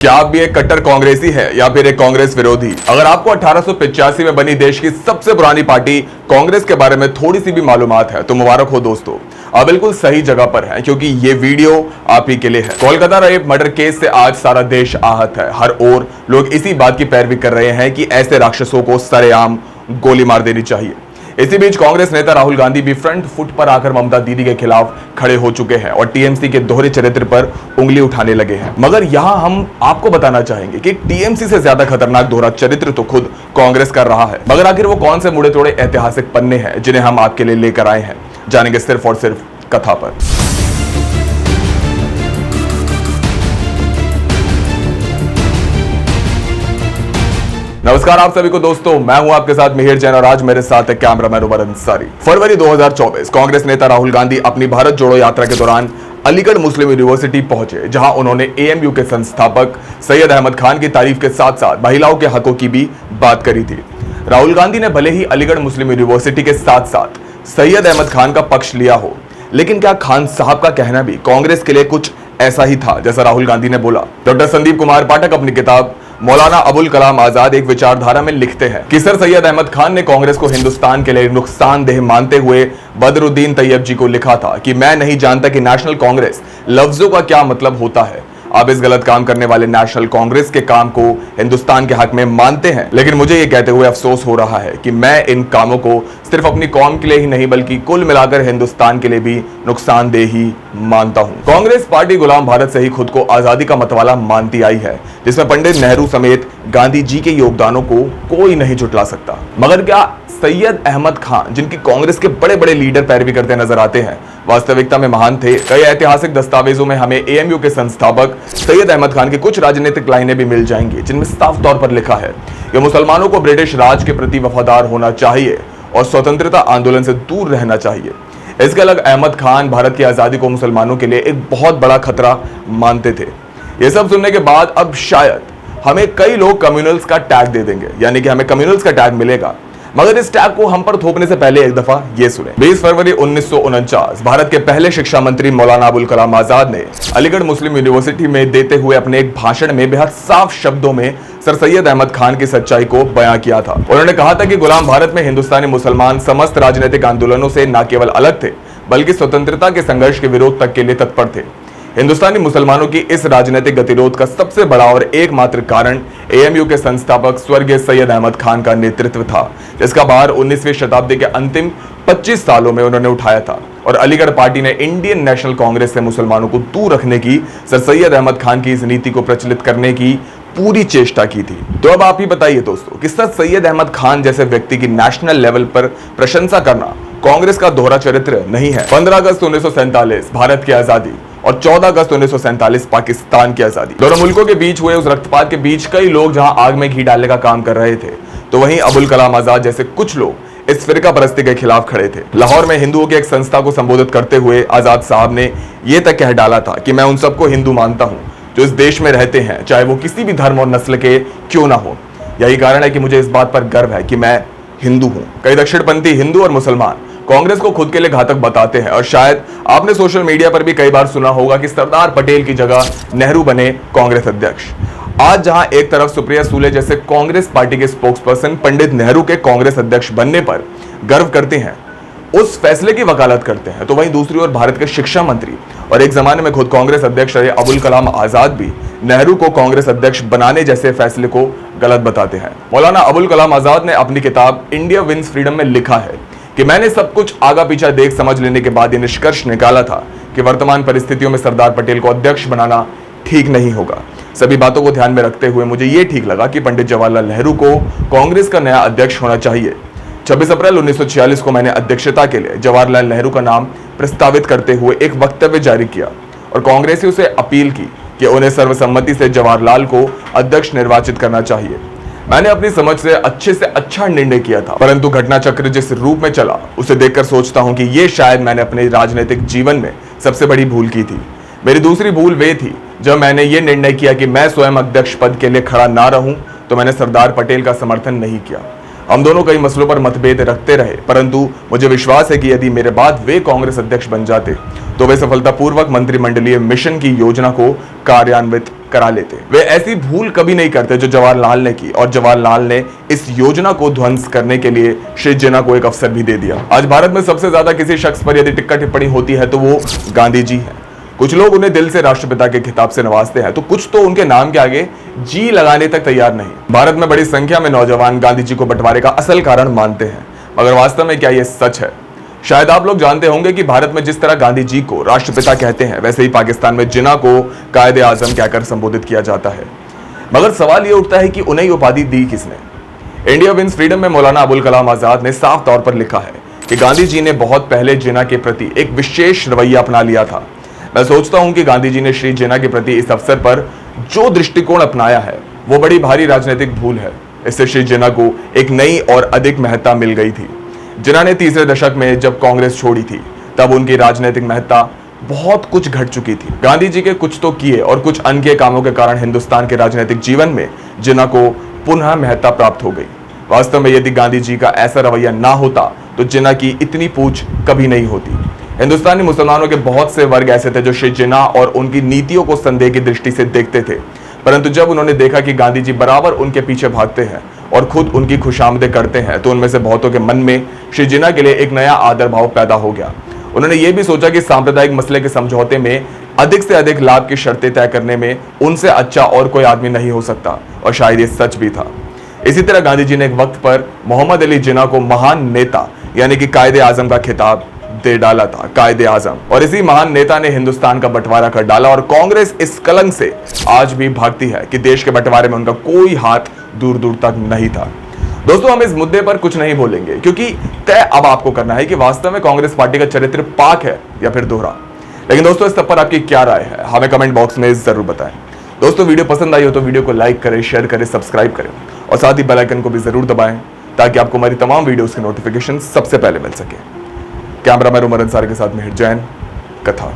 क्या आप भी एक कट्टर कांग्रेसी है या फिर एक कांग्रेस विरोधी? अगर आपको 1885 में बनी देश की सबसे पुरानी पार्टी कांग्रेस के बारे में थोड़ी सी भी मालूमात है तो मुबारक हो दोस्तों, आप बिल्कुल सही जगह पर हैं क्योंकि ये वीडियो आप ही के लिए है। कोलकाता रेप मर्डर केस से आज सारा देश आहत है। हर ओर लोग इसी बात की पैरवी कर रहे हैं कि ऐसे राक्षसों को सरेआम गोली मार देनी चाहिए। इसी बीच कांग्रेस नेता राहुल गांधी भी फ्रंट फुट पर आकर ममता दीदी के खिलाफ खड़े हो चुके हैं और टीएमसी के दोहरे चरित्र पर उंगली उठाने लगे हैं। मगर यहां हम आपको बताना चाहेंगे कि टीएमसी से ज्यादा खतरनाक दोहरा चरित्र तो खुद कांग्रेस कर रहा है। मगर आखिर वो कौन से मुड़े तोड़े ऐतिहासिक पन्ने हैं जिन्हें हम आपके लिए लेकर आए हैं, जानेंगे सिर्फ और सिर्फ कथा पर। नमस्कार आप सभी को दोस्तों, मैं हूं आपके साथ मिहिर जैन और आज मेरे साथ है कैमरामैन उमर अंसारी। फरवरी 2024 कांग्रेस नेता राहुल गांधी अपनी भारत जोड़ो यात्रा के दौरान अलीगढ़ मुस्लिम यूनिवर्सिटी पहुंचे, जहां उन्होंने एएमयू के संस्थापक सैयद अहमद खान की तारीफ के साथ साथ महिलाओं के हकों की भी बात करी थी। राहुल गांधी ने भले ही अलीगढ़ मुस्लिम यूनिवर्सिटी के साथ साथ सैयद अहमद खान का पक्ष लिया हो, लेकिन क्या खान साहब का कहना भी कांग्रेस के लिए कुछ ऐसा ही था जैसा राहुल गांधी ने बोला? डॉक्टर संदीप कुमार पाठक अपनी किताब मौलाना अबुल कलाम आजाद एक विचारधारा में लिखते हैं कि सर सैयद अहमद खान ने कांग्रेस को हिंदुस्तान के लिए नुकसानदेह मानते हुए बदरुद्दीन तैयब जी को लिखा था कि मैं नहीं जानता कि नेशनल कांग्रेस लफ्जों का क्या मतलब होता है। आप इस गलत काम करने वाले नेशनल कांग्रेस के काम को हिंदुस्तान के हक में मानते हैं, लेकिन मुझे ये कहते हुए अफसोस हो रहा है कि मैं इन कामों को सिर्फ अपनी कौम के लिए ही नहीं बल्कि कुल मिलाकर हिंदुस्तान के लिए भी नुकसानदेह ही मानता हूं। कांग्रेस पार्टी गुलाम भारत से ही खुद को आजादी का मतवाला मानती आई है, जिसमें पंडित नेहरू समेत गांधी जी के योगदानों को कोई नहीं झुटला सकता। मगर क्या सैयद अहमद खान, जिनकी कांग्रेस के बड़े बड़े लीडर पैरवी करते नजर आते हैं, वास्तविकता में महान थे? कई ऐतिहासिक दस्तावेजों में हमें एएमयू के संस्थापक सैयद अहमद खान की कुछ राजनीतिक लाइनें भी मिल जाएंगी, जिनमें साफ तौर पर लिखा है कि मुसलमानों को ब्रिटिश राज के प्रति वफादार होना चाहिए और स्वतंत्रता आंदोलन से दूर रहना चाहिए। इसके अलग अहमद खान भारत की आजादी को मुसलमानों के लिए एक बहुत बड़ा खतरा मानते थे। ये सब सुनने के बाद अब शायद हमें कई लोग कम्युनल्स का टैग दे देंगे, यानी कि हमें कम्युनल्स का टैग मिलेगा। मगर इस टैग को हम पर थोपने से पहले एक दफा ये सुने। 20 फरवरी 1949 भारत के पहले शिक्षा मंत्री मौलाना अबुल कलाम आजाद ने अलीगढ़ मुस्लिम यूनिवर्सिटी में देते हुए अपने एक भाषण में बेहद साफ शब्दों में सर सैयद अहमद खान की सच्चाई को बयां किया था। उन्होंने कहा था कि गुलाम भारत में हिंदुस्तानी मुसलमान समस्त राजनीतिक आंदोलनों से न केवल अलग थे बल्कि स्वतंत्रता के संघर्ष के विरोध तक के लिए तत्पर थे। हिंदुस्तानी मुसलमानों की इस राजनीतिक गतिरोध का सबसे बड़ा और एकमात्र कारण एएमयू के संस्थापक स्वर्गीय सैयद अहमद खान का नेतृत्व था, जिसका भार 19वीं शताब्दी के अंतिम 25 सालों में उन्होंने उठाया था। और अलीगढ़ पार्टी ने इंडियन नेशनल कांग्रेस से मुसलमानों को दूर रखने की सर सैयद अहमद खान की इस नीति को प्रचलित करने की पूरी चेष्टा की थी। तो अब आप ही बताइए दोस्तों कि सर सैयद अहमद खान जैसे व्यक्ति की नेशनल लेवल पर प्रशंसा करना कांग्रेस का दोहरा चरित्र नहीं है? 15 अगस्त 1947 भारत की आजादी और 14 अगस्त 1947 पाकिस्तान की आजादी, दोनों मुल्कों के बीच हुए उस रक्तपात के बीच कई लोग जहां आग में घी डालने का काम कर रहे थे, तो वहीं अबुल कलाम आजाद जैसे कुछ लोग इस फिरका परस्ती के खिलाफ खड़े थे। लाहौर में हिंदुओं की एक संस्था को संबोधित करते हुए आजाद साहब ने यह तक कह डाला था कि मैं उन सबको हिंदू मानता हूं जो इस देश में रहते हैं, चाहे वो किसी भी धर्म और नस्ल के क्यों ना हो। यही कारण है कि मुझे इस बात पर गर्व है कि मैं हिंदू हूं। कई दक्षिणपंथी हिंदू और मुसलमान कांग्रेस को खुद के लिए घातक बताते हैं और शायद आपने सोशल मीडिया पर भी कई बार सुना होगा कि सरदार पटेल की जगह नेहरू बने कांग्रेस अध्यक्ष। आज जहां एक तरफ सुप्रिया सूले जैसे कांग्रेस पार्टी के स्पोक्सपर्सन पंडित नेहरू के कांग्रेस अध्यक्ष बनने पर गर्व करते हैं, उस फैसले की वकालत करते हैं, तो वहीं दूसरी ओर भारत के शिक्षा मंत्री और एक जमाने में खुद कांग्रेस अध्यक्ष रहे अबुल कलाम आजाद भी नेहरू को कांग्रेस अध्यक्ष बनाने जैसे फैसले को गलत बताते हैं। मौलाना अबुल कलाम आजाद ने अपनी किताब इंडिया विंस फ्रीडम में लिखा है कि मैंने सब कुछ आगा पीछा देख समझ लेने के बाद यह निष्कर्ष निकाला था कि वर्तमान परिस्थितियों में सरदार पटेल को अध्यक्ष बनाना ठीक नहीं होगा। सभी बातों को ध्यान में रखते हुए मुझे यह ठीक लगा कि पंडित जवाहरलाल नेहरू को कांग्रेस का नया अध्यक्ष होना चाहिए। 26 अप्रैल 1946 को मैंने अध्यक्षता के लिए जवाहरलाल नेहरू का नाम प्रस्तावित करते हुए एक वक्तव्य जारी किया और कांग्रेसियों से अपील की कि उन्हें सर्वसम्मति से जवाहरलाल को अध्यक्ष निर्वाचित करना चाहिए। मैंने अपनी समझ से अच्छा निर्णय किया था, परंतु घटना चक्र जिस रूप में चला उसे देखकर सोचता हूं कि यह शायद मैंने अपने राजनीतिक जीवन में सबसे बड़ी भूल की थी। मेरी दूसरी भूल वे थी जब मैंने ये निर्णय किया कि मैं स्वयं अध्यक्ष पद के लिए खड़ा ना रहूं, तो मैंने सरदार पटेल का समर्थन नहीं किया। हम दोनों कई मसलों पर मतभेद रखते रहे, परंतु मुझे विश्वास है कि यदि मेरे बाद वे कांग्रेस अध्यक्ष बन जाते तो वे सफलतापूर्वक मंत्रिमंडलीय मिशन की योजना को कार्यान्वित करा लेते। वे ऐसी भूल कभी नहीं करते जो जवाहरलाल ने की, और जवाहरलाल ने इस योजना को ध्वंस करने के लिए श्री जिन्ना को एक अवसर भी दे दिया। आज भारत में सबसे ज्यादा किसी शख्स पर यदि टिक्का टिप्पणी होती है तो वो गांधी जी हैं। कुछ लोग उन्हें दिल से राष्ट्रपिता के खिताब से नवाजते हैं तो कुछ तो उनके नाम के आगे जी लगाने तक तैयार नहीं। भारत में बड़ी संख्या में नौजवान गांधी जी को बंटवारे का असल कारण मानते हैं, मगर वास्तव में क्या यह सच है? शायद आप लोग जानते होंगे कि भारत में जिस तरह गांधी जी को राष्ट्रपिता कहते हैं, वैसे ही पाकिस्तान में जिन्ना को कायदे आजम कहकर संबोधित किया जाता है। मगर सवाल यह उठता है कि उन्हें यह उपाधि दी किसने? इंडिया विंस फ्रीडम में मौलाना अबुल कलाम आजाद ने साफ तौर पर लिखा है कि गांधी जी ने बहुत पहले जिन्ना के प्रति एक विशेष रवैया अपना लिया था। मैं सोचता हूं कि गांधी जी ने श्री जिन्ना के प्रति इस अवसर पर जो दृष्टिकोण अपनाया है वो बड़ी भारी राजनीतिक भूल है। इससे श्री जिन्ना को एक नई और अधिक महत्ता मिल गई थी। जिन्ना ने तीसरे दशक में जब कांग्रेस छोड़ी थी तब उनकी राजनीतिक महत्ता बहुत कुछ घट चुकी थी। गांधी जी के कुछ तो किए और कुछ अनकिए कामों के कारण हिंदुस्तान के राजनीतिक जीवन में जिन्ना को पुनः महत्ता प्राप्त हो गई। वास्तव में यदि गांधी जी का ऐसा रवैया ना होता तो जिन्ना की इतनी पूछ कभी नहीं होती। हिंदुस्तानी मुसलमानों के बहुत से वर्ग ऐसे थे जो श्री जिन्ना और उनकी नीतियों को संदेह की दृष्टि से देखते थे, परंतु जब उन्होंने देखा कि गांधी जी बराबर उनके पीछे भागते हैं और खुद उनकी खुशामदें करते हैं तो उनमें से बहुतों के मन में श्री जिन्ना के लिए एक नया आदर भाव पैदा हो गया। उन्होंने ये भी सोचा कि सांप्रदायिक मसले के समझौते में अधिक से अधिक लाभ की शर्तें तय करने में उनसे अच्छा और कोई आदमी नहीं हो सकता, और शायद ये सच भी था। इसी तरह गांधी जी ने एक वक्त पर मोहम्मद अली जिन्ना को महान नेता यानी कि कायदे आजम का खिताब दे डाला था, कायदे आजम। और इसी महान नेता ने हिंदुस्तान का बंटवारा कर डाला, और कांग्रेस इस कलंक से आज भी भागती है कि देश के बंटवारे में उनका कोई हाथ दूर दूर तक नहीं था। दोस्तों, हम इस मुद्दे पर कुछ नहीं बोलेंगे क्योंकि तय अब आपको करना है कि वास्तव में कांग्रेस पार्टी का चरित्र पाक है या फिर दोहरा। लेकिन दोस्तों, इस सब पर आपकी क्या राय है हमें कमेंट बॉक्स में जरूर बताएं। दोस्तों, वीडियो पसंद आई हो तो वीडियो को लाइक करें, शेयर करें, सब्सक्राइब करें और साथ ही बेल आइकन को भी जरूर दबाएं ताकि आपको हमारी तमाम वीडियोस की नोटिफिकेशन सबसे पहले मिल सके। कैमरामैन उमर अंसारी के साथ मिहिर जैन, कथा।